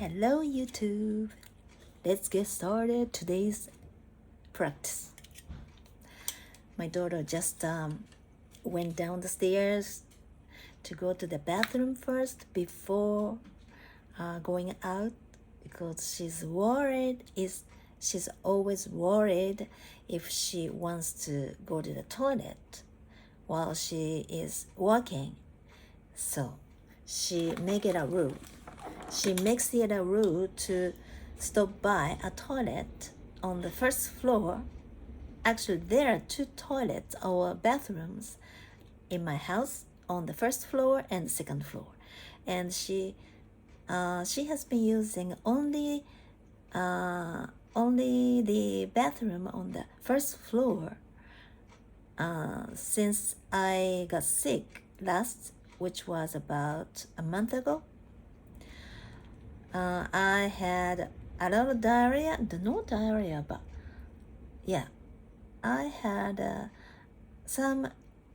Hello YouTube. Let's get started today's practice. My daughter just went down the stairs to go to the bathroom first before going out because she's worried. She's always worried if she wants to go to the toilet while she is walking. So she make it a rule. She makes it a rule to stop by a toilet on the first floor. Actually, there are two toilets or bathrooms in my house on the first floor and second floor, and she has been using only the bathroom on the first floor since I got sick last, which was about a month ago. I had a lot of diarrhea, no diarrhea, but yeah, I had some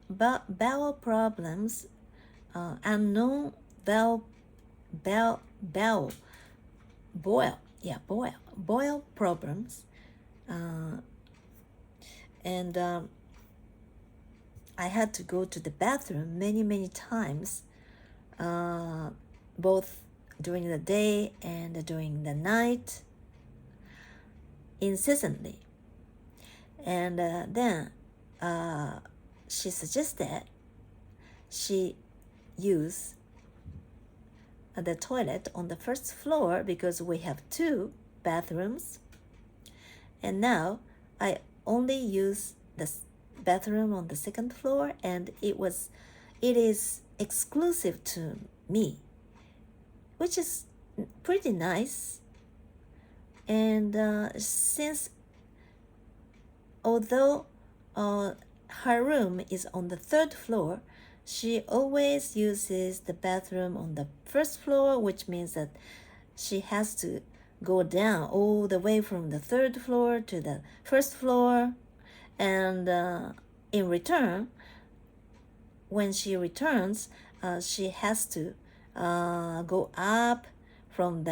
bowel problems, unknown bowel problems, and I had to go to the bathroom many times, both during the day and during the night, incessantly. And then she suggested she use the toilet on the first floor because we have two bathrooms, and now I only use the bathroom on the second floor, and it is exclusive to me, which is pretty nice. And since although her room is on the third floor, she always uses the bathroom on the first floor, which means that she has to go down all the way from the third floor to the first floor. And in return, when she returns, she has to go up from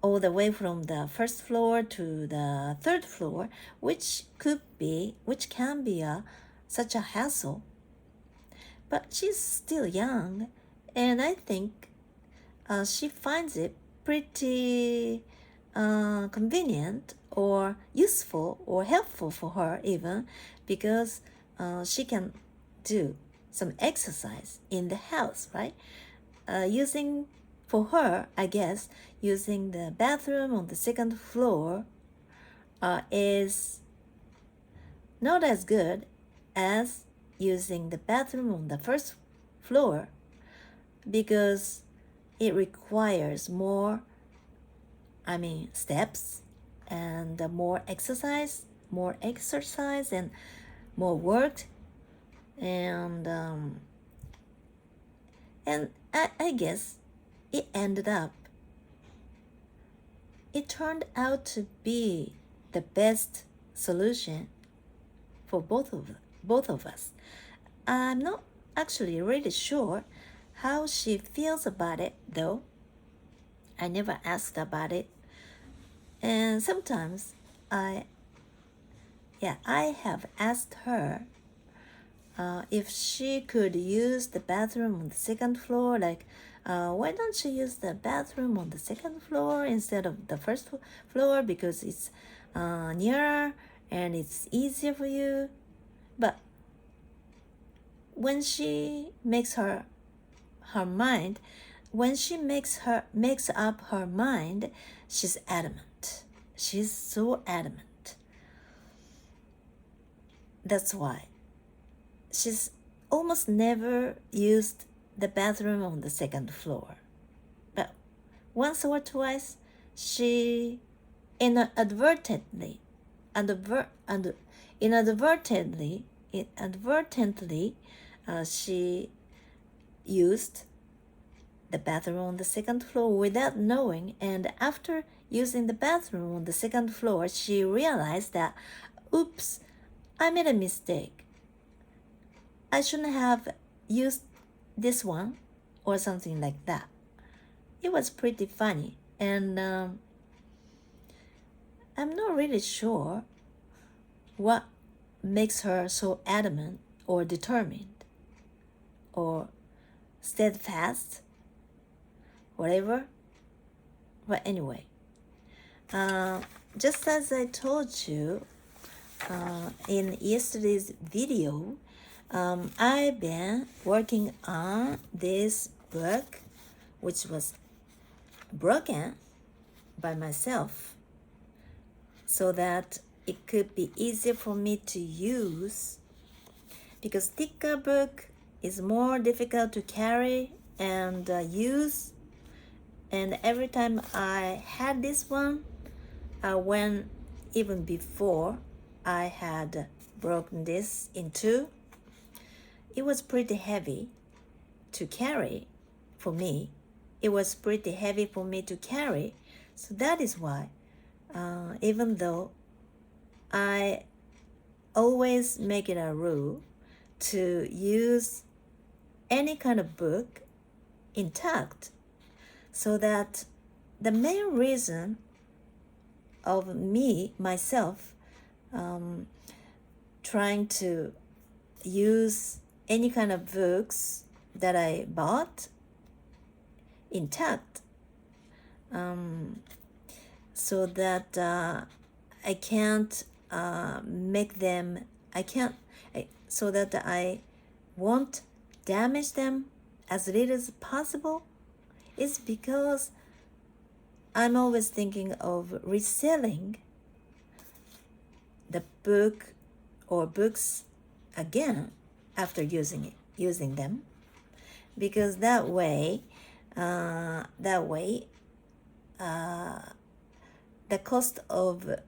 all the way from the first floor to the third floor, which can be such a hassle. But she's still young, and I think she finds it pretty convenient or useful or helpful for her even, because she can do some exercise in the house, right? For her, I guess, using the bathroom on the second floor is not as good as using the bathroom on the first floor, because it requires more steps and more exercise and more work, and I guess it turned out to be the best solution for both of us. I'm not actually really sure how she feels about it, though. I never asked about it, and sometimes I have asked her if she could use the bathroom on the second floor, like why don't you use the bathroom on the second floor instead of the first floor, because it's nearer and it's easier for you. But when she makes up her mind, she's adamant. She's so adamant. That's why she's almost never used the bathroom on the second floor. But once or twice, she inadvertently she used the bathroom on the second floor without knowing, and after using the bathroom on the second floor, she realized that, oops, I made a mistake. I shouldn't have used this one, or something like that. it was pretty funny, and I'm not really sure what makes her so adamant or determined or steadfast, whatever. But anyway, just as I told you in yesterday's video, I've been working on this book, which was broken by myself, so that it could be easier for me to use, because thicker book is more difficult to carry and use. And every time I had this one, when even before I had broken this in two, it was pretty heavy to carry for me. It was pretty heavy for me to carry. So that is why, even though I always make it a rule to use any kind of book intact, so that the main reason of myself, trying to use any kind of books that I bought intact, so that I can't make them, so that I won't damage them as little as possible, is because I'm always thinking of reselling the book or books again after using them, because that way the cost of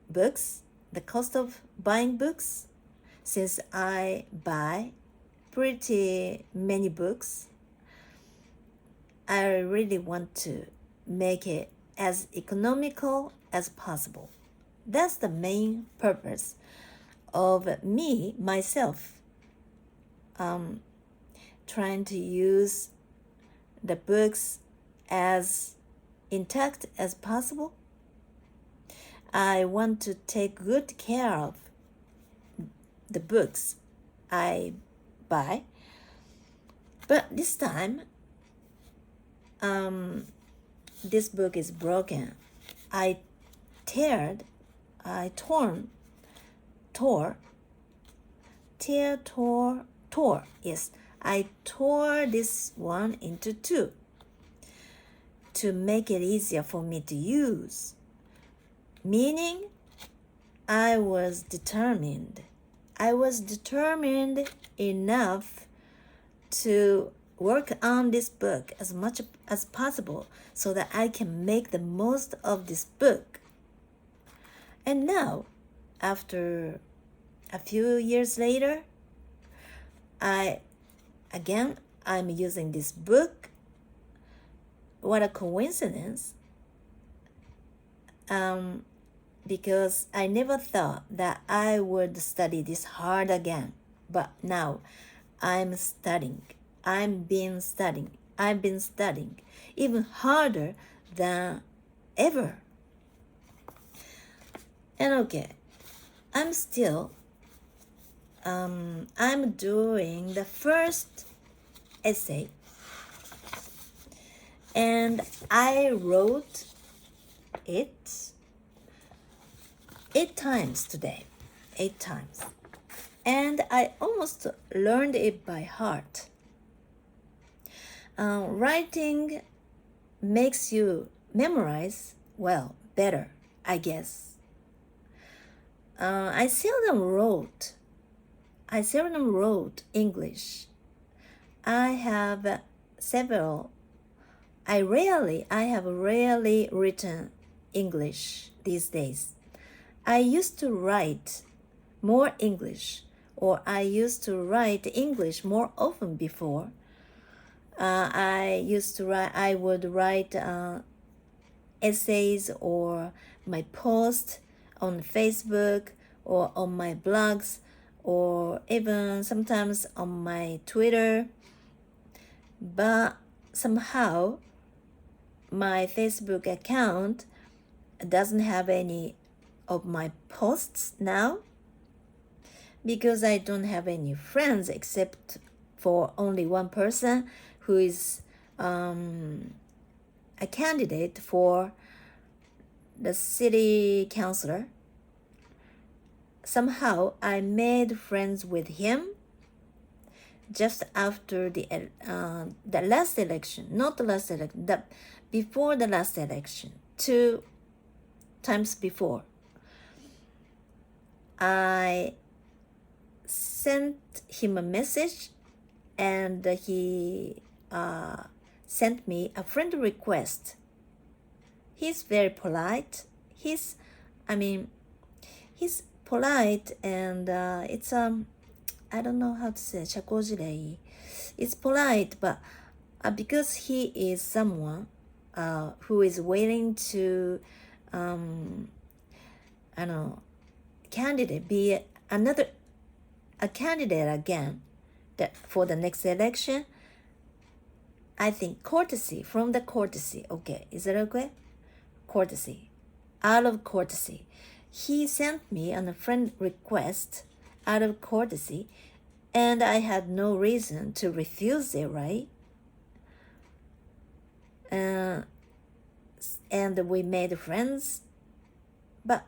books, the cost of buying books, since I buy pretty many books, I really want to make it as economical as possible. That's the main purpose of myself, trying to use the books as intact as possible. I want to take good care of the books I buy. But this time, this book is broken. I tore this one into two to make it easier for me to use. Meaning, I was determined enough to work on this book as much as possible so that I can make the most of this book. And now, after a few years later, I'm using this book. What a coincidence. Because I never thought that I would study this hard again. But now I've been studying even harder than ever. And okay, I'm doing the first essay, and I wrote it 8 times today, 8 times. And I almost learned it by heart. Writing makes you memorize, well, better, I guess. I seldom wrote English. I have rarely written English these days. I used to write more English, or I used to write English more often before. I would write essays or my posts on Facebook or on my blogs, or even sometimes on my Twitter. But somehow my Facebook account doesn't have any of my posts now because I don't have any friends except for only one person who is a candidate for the city councilor. Somehow I made friends with him just after the last election, not the last election, before the last election, 2 times before. I sent him a message and he sent me a friend request. He's very polite. He's polite and it's I don't know how to say 社交辞令. It's polite, but because he is someone who is willing to be a candidate again for the next election, I think courtesy, okay, is that okay? Courtesy, out of courtesy. He sent me a friend request out of courtesy, and I had no reason to refuse it, right? And we made friends, but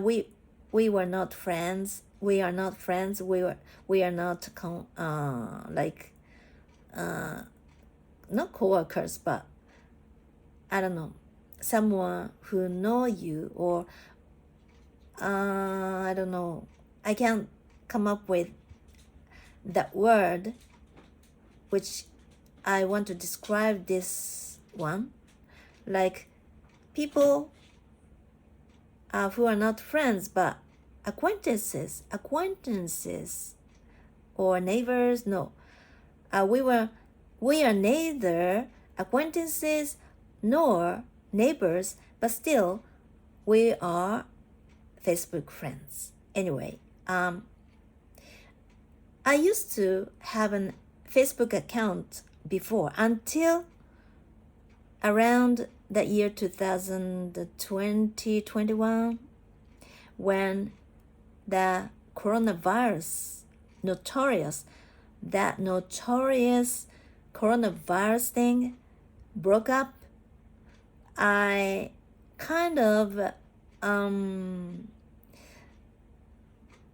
we were not friends. We are not friends. We are not not coworkers, but I don't know, someone who know you, or I don't know. I can't come up with that word which I want to describe this one. Like people who are not friends but acquaintances or neighbors. No, we are neither acquaintances nor neighbors, but still we are Facebook friends. Anyway, I used to have a Facebook account before until around the year 2020-21, when the coronavirus, notorious coronavirus thing broke up. I kind of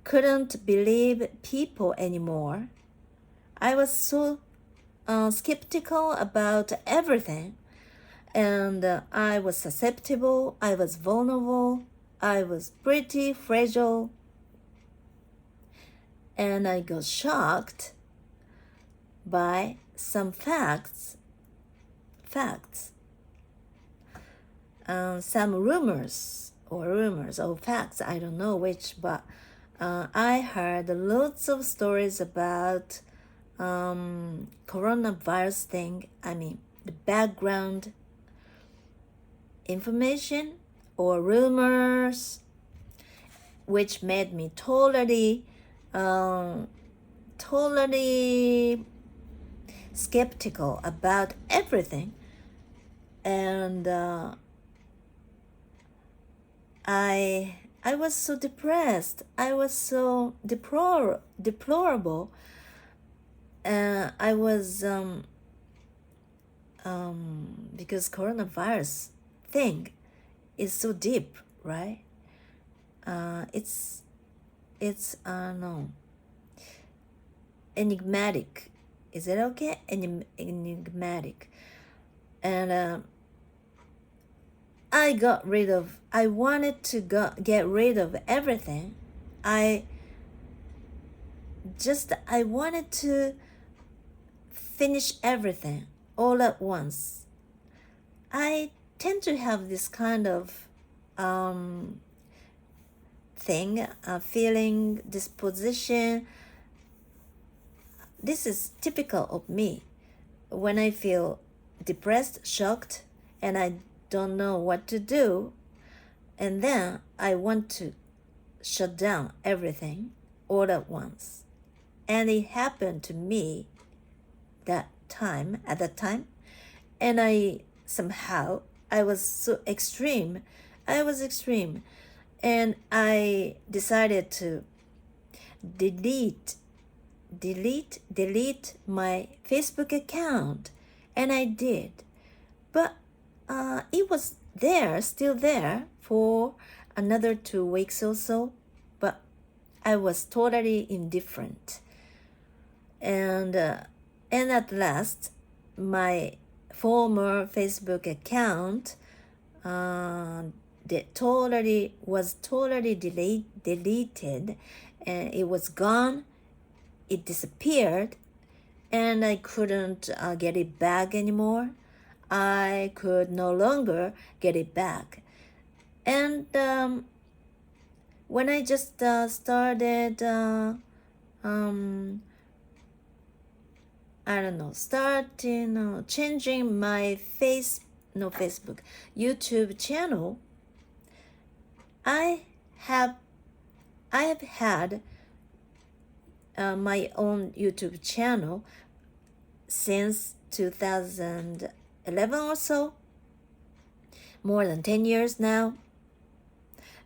couldn't believe people anymore. I was so skeptical about everything, and I was susceptible, I was vulnerable, I was pretty fragile, and I got shocked by some facts, some rumors or facts, I don't know which, but I heard lots of stories about coronavirus thing. The background information or rumors, which made me totally skeptical about everything, and I was so depressed. I was so deplorable. I was because coronavirus thing is so deep, right? It's no, enigmatic. Is it okay? Enigmatic. And I wanted to get rid of everything. I wanted to finish everything all at once. I tend to have this kind of thing, feeling, disposition. This is typical of me. When I feel depressed, shocked, and I don't know what to do, and then I want to shut down everything all at once. And it happened to me at that time, and I somehow. I was so extreme. I was extreme. And I decided to delete my Facebook account. And I did. But it was there, still there for another 2 weeks or so. But I was totally indifferent. And at last, my former Facebook account was totally deleted, and it was gone. It disappeared, and I couldn't get it back anymore. I could no longer get it back. And when I just started changing my Facebook, YouTube channel, I have had my own YouTube channel since 2011 or so, more than 10 years now.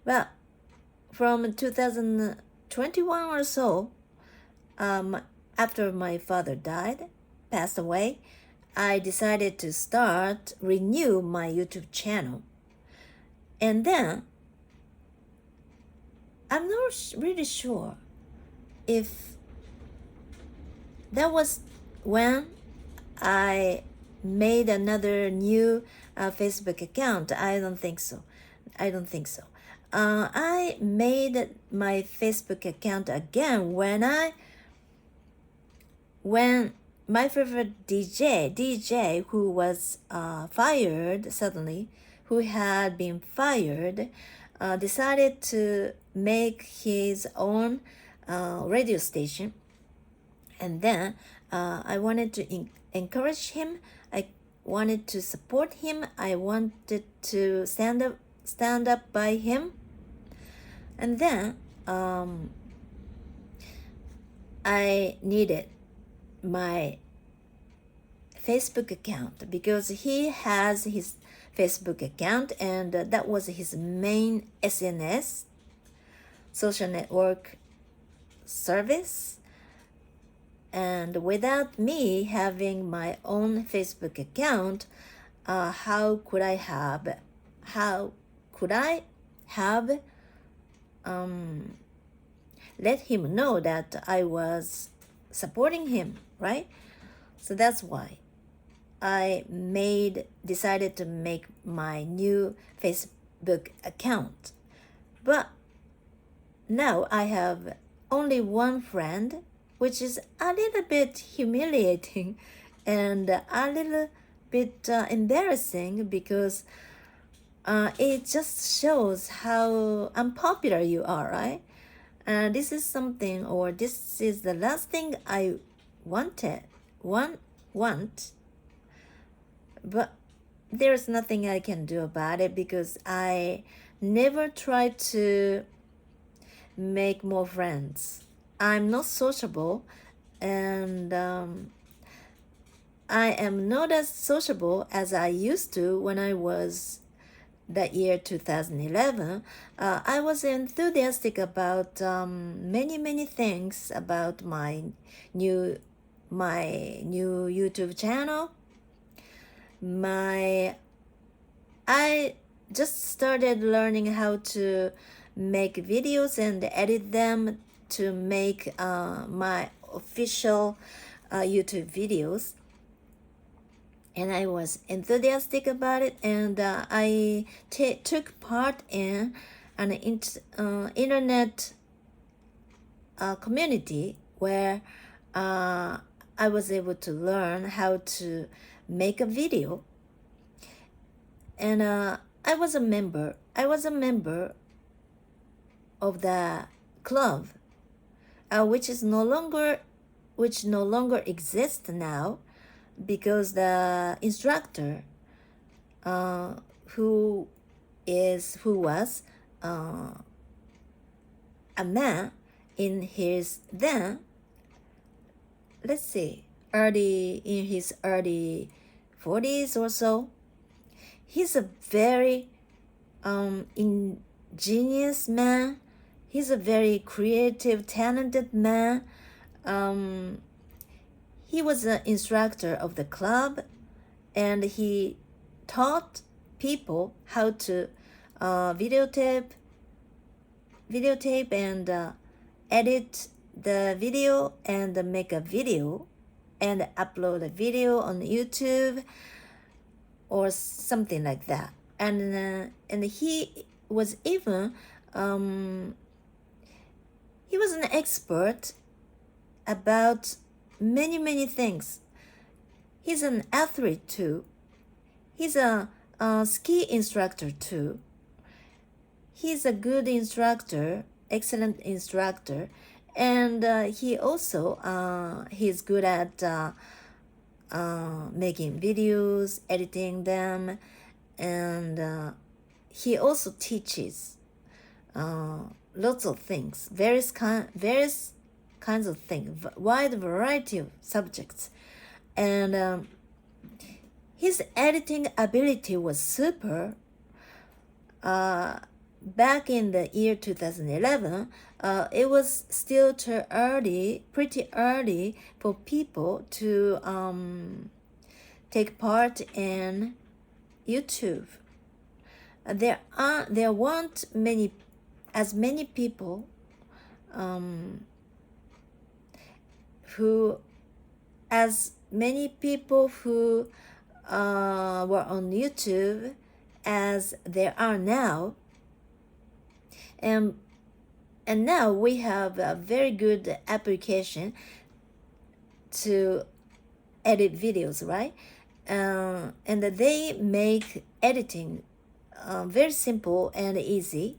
But from 2021 or so, after my father passed away, I decided to renew my YouTube channel. And then, I'm not really sure if that was when I made another new Facebook account. I don't think so. I made my Facebook account again when my favorite DJ who was fired suddenly, who had been fired, decided to make his own radio station. And then I wanted to encourage him. I wanted to support him. I wanted to stand up by him. And then I needed my Facebook account because he has his Facebook account, and that was his main SNS, social network service. And without me having my own Facebook account, how could I have let him know that I was supporting him, right? So that's why I decided to make my new Facebook account. But now I have only one friend, which is a little bit humiliating and a little bit embarrassing, because it just shows how unpopular you are, right? This is the last thing I want, but there's nothing I can do about it, because I never try to make more friends. I'm not sociable, and I am not as sociable as I used to when I was that year 2011. I was enthusiastic about many things about my new YouTube channel. I just started learning how to make videos and edit them to make my official YouTube videos. And I was enthusiastic about it, and I took part in an internet community where I was able to learn how to make a video. And I was a member of the club, which no longer exists now, because the instructor who was a man in his then, in his early 40s or so, he's a very ingenious man. He's a very creative, talented man. He was an instructor of the club, and he taught people how to videotape and edit the video and make a video and upload a video on YouTube or something like that. And he was even he was an expert about many things. He's an athlete too. He's a ski instructor too. He's a good instructor, excellent instructor, and he also he's good at making videos, editing them, and he also teaches lots of things, various kinds of things, wide variety of subjects, and his editing ability was super. Back in the year 2011, it was still pretty early for people to take part in YouTube. There weren't as many people who were on YouTube as there are now. And now we have a very good application to edit videos, right? And they make editing very simple and easy.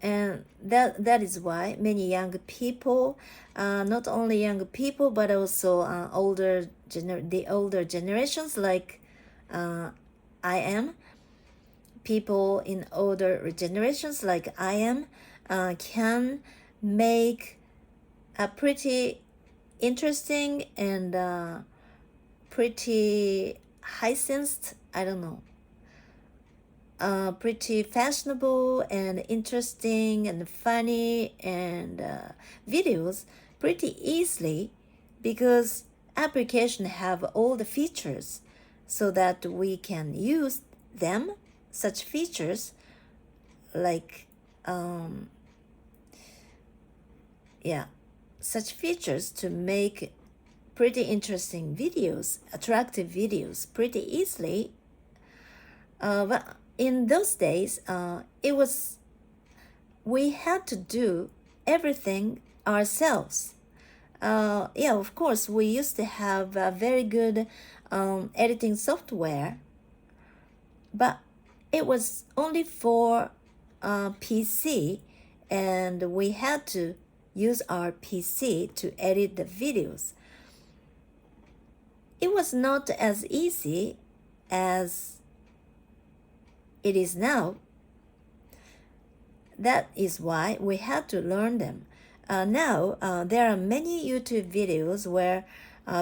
And that is why many young people, not only young people, but also the older generations like I am, people in older generations like I am, can make a pretty interesting and pretty high-sensed, pretty fashionable and interesting and funny and videos pretty easily, because applications have all the features so that we can use them, such features like such features to make pretty interesting videos, attractive videos pretty easily. But in those days, we had to do everything ourselves. Of course, we used to have a very good editing software, but it was only for PC, and we had to use our PC to edit the videos. It was not as easy as it is now. That is why we had to learn them. Now, there are many YouTube videos where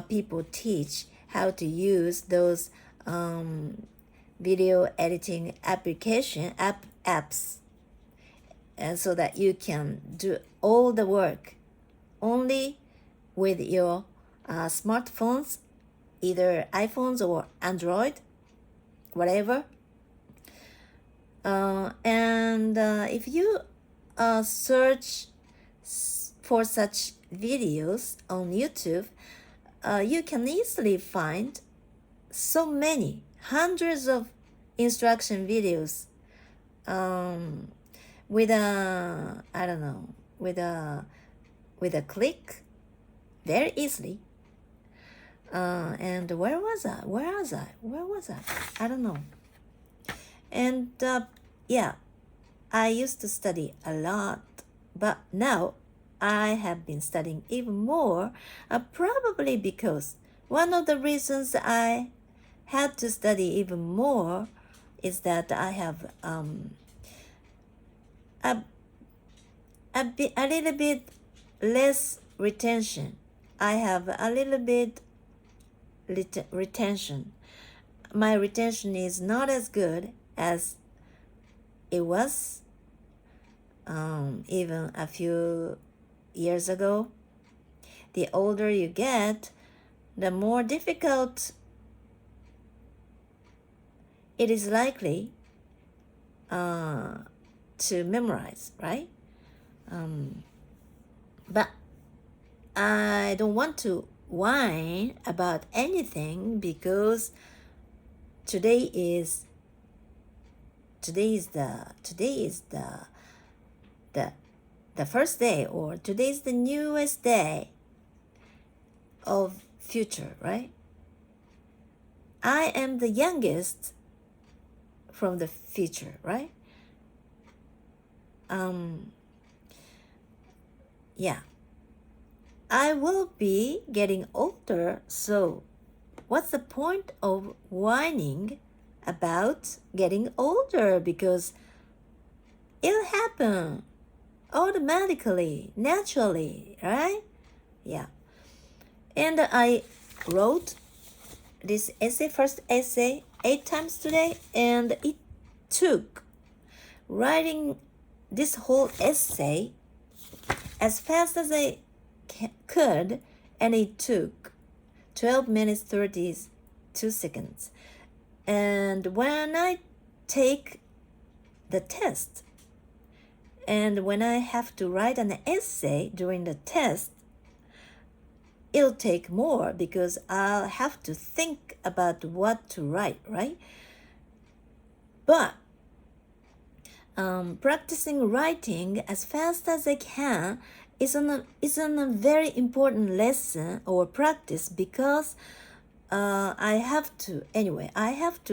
people teach how to use those video editing apps, and so that you can do all the work only with your smartphones, either iPhones or Android, whatever. And if you search for such videos on YouTube, you can easily find so many hundreds of instruction videos with a click, very easily. And where was I? I don't know. And I used to study a lot, but now I have been studying even more, probably because one of the reasons I had to study even more is that I have a little bit less retention. I have a little bit retention my retention is not as good as it was even a few years ago. The older you get, the more difficult it is likely to memorize, right? But I don't want to whine about anything because today is the first day, or today is the newest day of future, right? I am the youngest from the future, right? Yeah. I will be getting older, so what's the point of whining about getting older? Because it'll happen automatically, naturally, right? Yeah. And I wrote this first essay 8 times today, and it took writing this whole essay as fast as I could, and it took 12 minutes 32 seconds. And when I take the test, and when I have to write an essay during the test, it'll take more because I'll have to think about what to write, right? But practicing writing as fast as I can is a very important lesson or practice, because I have to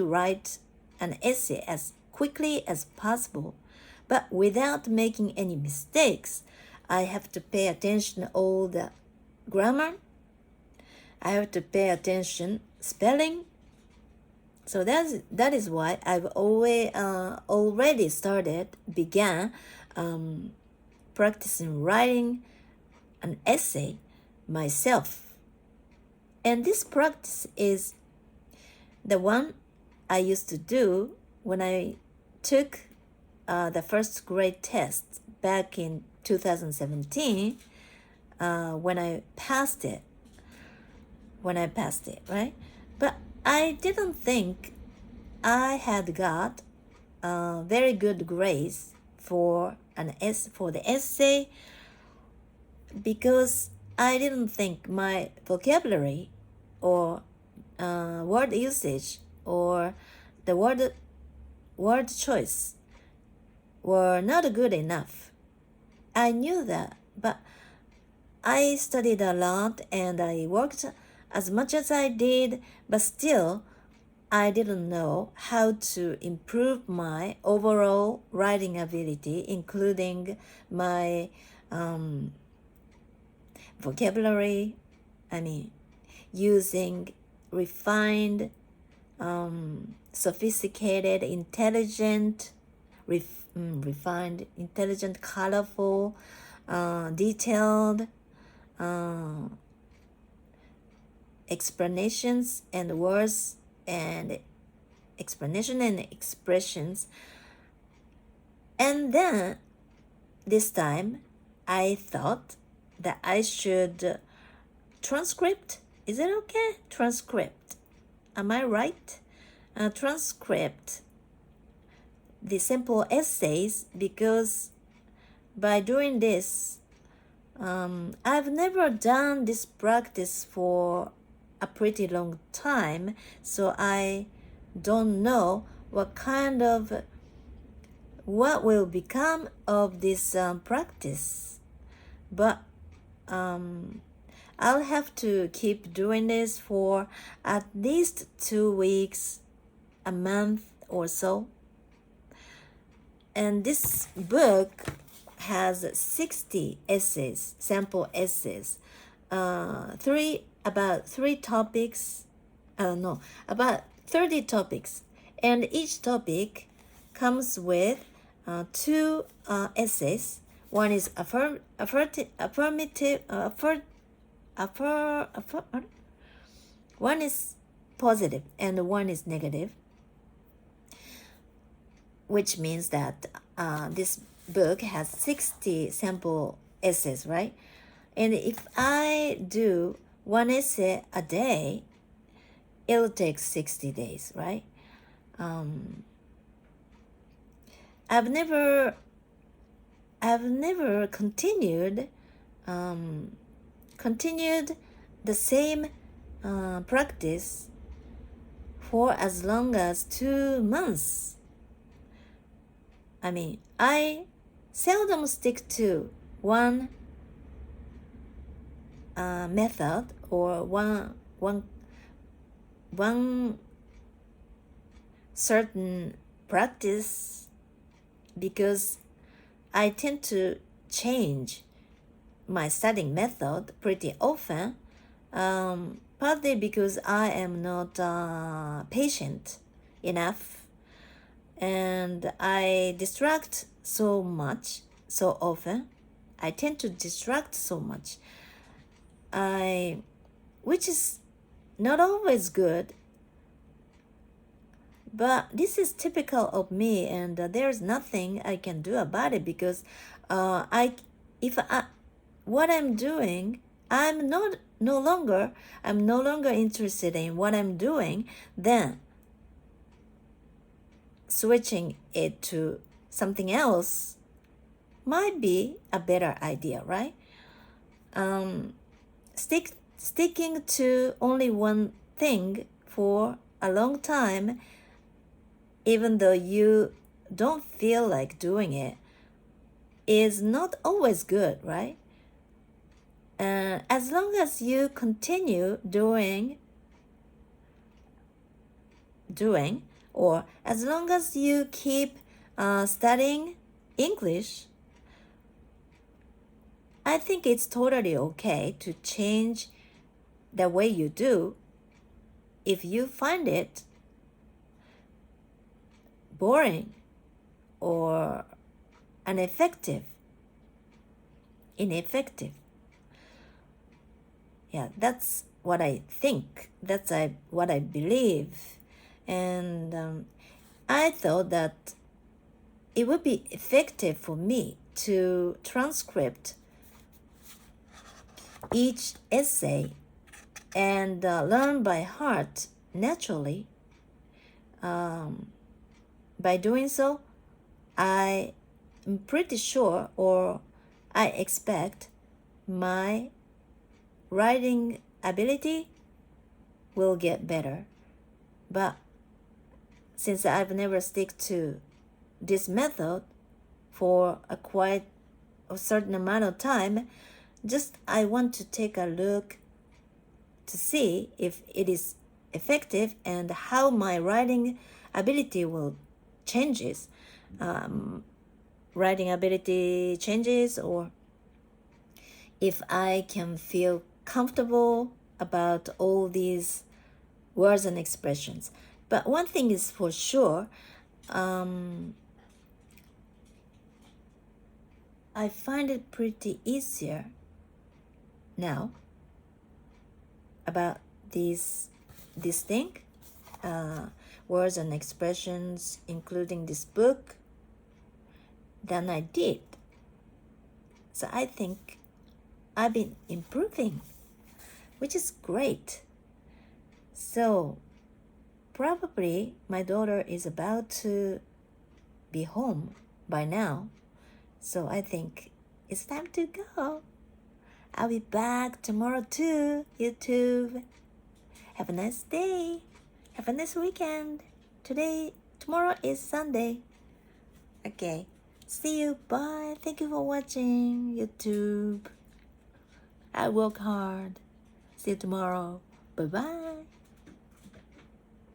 write an essay as quickly as possible, but without making any mistakes. I have to pay attention to all the grammar. I have to pay attention spelling. So that is why I've already began practicing writing an essay myself. And this practice is the one I used to do when I took the first grade test back in 2017, when I passed it, right? But I didn't think I had got very good grades for the essay, because I didn't think my vocabulary or word usage or the word choice were not good enough. I knew that, but I studied a lot and I worked as much as I did, but still I didn't know how to improve my overall writing ability, including my vocabulary. Using refined, sophisticated, intelligent, colorful, detailed explanations and words and explanation and expressions. And then this time I thought that I should transcript. Is it okay? Transcript. Am I right? Transcript the simple essays, because by doing this, I've never done this practice for a pretty long time, so I don't know what will become of this practice. But I'll have to keep doing this for at least 2 weeks, a month or so. And this book has 60 essays, sample essays, about 30 topics, and each topic comes with 2 essays. One is one is positive and one is negative, which means that this book has 60 sample essays, right? And if I do one essay a day, it'll take 60 days, right? I've never continued the same practice for as long as 2 months. I mean, I seldom stick to one method or one certain practice, because I tend to change my studying method pretty often, partly because I am not patient enough and I distract so often. I tend to distract so much, which is not always good, but this is typical of me, and there's nothing I can do about it, because what I'm doing, I'm no longer interested in what I'm doing, then switching it to something else might be a better idea, right? Sticking to only one thing for a long time, even though you don't feel like doing it, is not always good, right? As long as you continue doing, or as long as you keep studying English, I think it's totally okay to change the way you do if you find it boring or ineffective. Yeah, that's what I think. That's what I believe. And I thought that it would be effective for me to transcript each essay and learn by heart naturally. By doing so, I'm pretty sure, or I expect, my writing ability will get better. But since I've never stick to this method for a certain amount of time, just I want to take a look to see if it is effective and how my writing ability will changes. Writing ability changes, or if I can feel comfortable about all these words and expressions. But one thing is for sure, I find it pretty easier now about this thing, words and expressions, including this book, than I did. So I think I've been improving, which is great. So probably my daughter is about to be home by now, so I think it's time to go. I'll be back tomorrow too, YouTube. Have a nice day. Have a nice weekend. Tomorrow is Sunday. Okay. See you. Bye. Thank you for watching YouTube. I work hard. See you tomorrow. Bye-bye.